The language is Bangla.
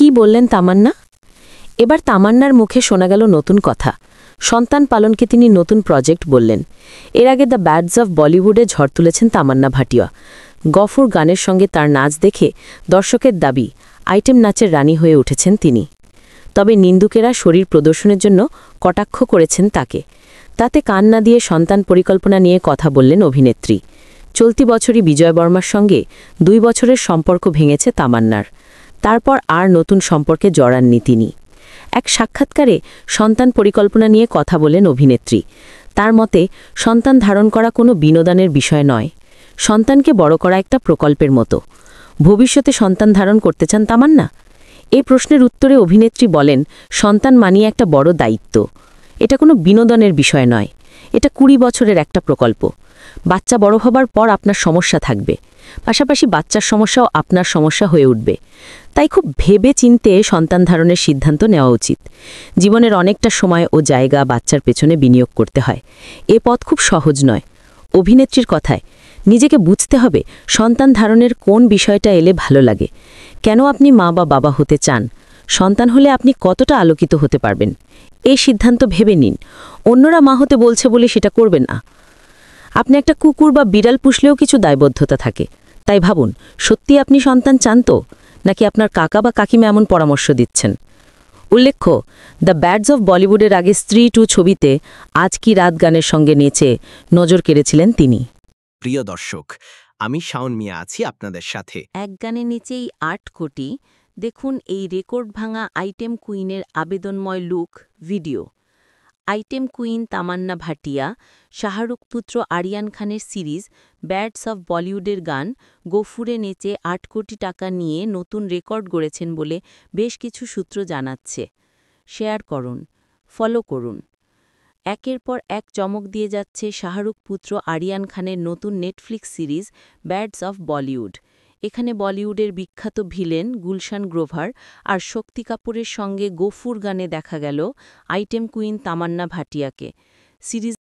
কি বললেন তামান্না? এবার তামান্নার মুখে শোনা গেল নতুন কথা। সন্তান পালনকে তিনি নতুন প্রজেক্ট বললেন। এর আগে দ্য ব্যাডস অফ বলিউডে ঝড় তুলেছেন তামান্না ভাটিয়া। গফুর গানের সঙ্গে তার নাচ দেখে দর্শকের দাবি আইটেম নাচের রানী হয়ে উঠেছেন তিনি। তবে নিন্দুকেরা শরীর প্রদর্শনের জন্য কটাক্ষ করেছেন তাকে। তাতে কান না দিয়ে সন্তান পরিকল্পনা নিয়ে কথা বললেন অভিনেত্রী। চলতি বছরই বিজয় বর্মার সঙ্গে 2 বছরের সম্পর্ক ভেঙেছে তামান্নার। তারপর আর নতুন সম্পর্কে জড়াননি তিনি। এক সাক্ষাৎকারে সন্তান পরিকল্পনা নিয়ে কথা বলেন অভিনেত্রী। তার মতে সন্তান ধারণ করা কোনো বিনোদনের বিষয় নয়, সন্তানকে বড় করা একটা প্রকল্পের মতো। ভবিষ্যতে সন্তান ধারণ করতে চান তামান্না? এই প্রশ্নের উত্তরে অভিনেত্রী বলেন, সন্তান মানিয়ে একটা বড় দায়িত্ব। এটা কোনো বিনোদনের বিষয় নয়, এটা 20 বছরের একটা প্রকল্প। বাচ্চা বড় হবার পর আপনার সমস্যা থাকবে, পাশাপাশি বাচ্চার সমস্যাও আপনার সমস্যা হয়ে উঠবে। তাই খুব ভেবে চিনতে সন্তান ধারণের সিদ্ধান্ত নেওয়া উচিত। জীবনের অনেকটা সময় ও জায়গা বাচ্চার পেছনে বিনিয়োগ করতে হয়। এ পথ খুব সহজ নয়। অভিনেত্রীর কথায়, নিজেকে বুঝতে হবে সন্তান ধারণের কোন বিষয়টা এলে ভালো লাগে, কেন আপনি মা বা বাবা হতে চান, সন্তান হলে আপনি কতটা আলোকিত হতে পারবেন। এই সিদ্ধান্ত ভেবে নিন। অন্যরা মা হতে বলছে বলে সেটা করবেন না। আপনি একটা কুকুর বা বিড়াল পুষলেও কিছু দায়বদ্ধতা থাকে। তাই ভাবুন, সত্যি আপনি সন্তান চান তো, নাকি আপনার কাকা বা কাকিমা এমন পরামর্শ দিচ্ছেন? উল্লেখ্য, দ্য ব্যাডস অফ বলিউডের আগে স্ত্রী 2 ছবিতে আজ কি রাত গানের সঙ্গে নেচে নজর কেড়েছিলেন তিনি। প্রিয় দর্শক, আমি শাওন মিয়া আছি আপনাদের সাথে। এক গানে নিচেই 8 কোটি, দেখুন এই রেকর্ড ভাঙা আইটেম কুইনের আবেদনময় look video. Item queen Tamannaah Bhatia Shahrukh পুত্র আরিয়ান খানের সিরিজ ব্যাডস অফ বলিউডের গান গফুরে নেচে 8 কোটি টাকা নিয়ে নতুন রেকর্ড গড়েছেন বলে বেশ কিছু সূত্র জানাচ্ছে। শেয়ার করুন, ফলো করুন। একের পর এক চমক দিয়ে যাচ্ছে শাহরুখ পুত্র আরিয়ান খানের নতুন নেটফ্লিক্স সিরিজ ব্যাডস অফ বলিউড। এখানে বলিউডের বিখ্যাত ভিলেন গুলশান গ্রোভার আর শক্তি কাপুরের সঙ্গে গফুর গানে দেখা গেল আইটেম কুইন তামান্না ভাটিয়াকে। সিরিজ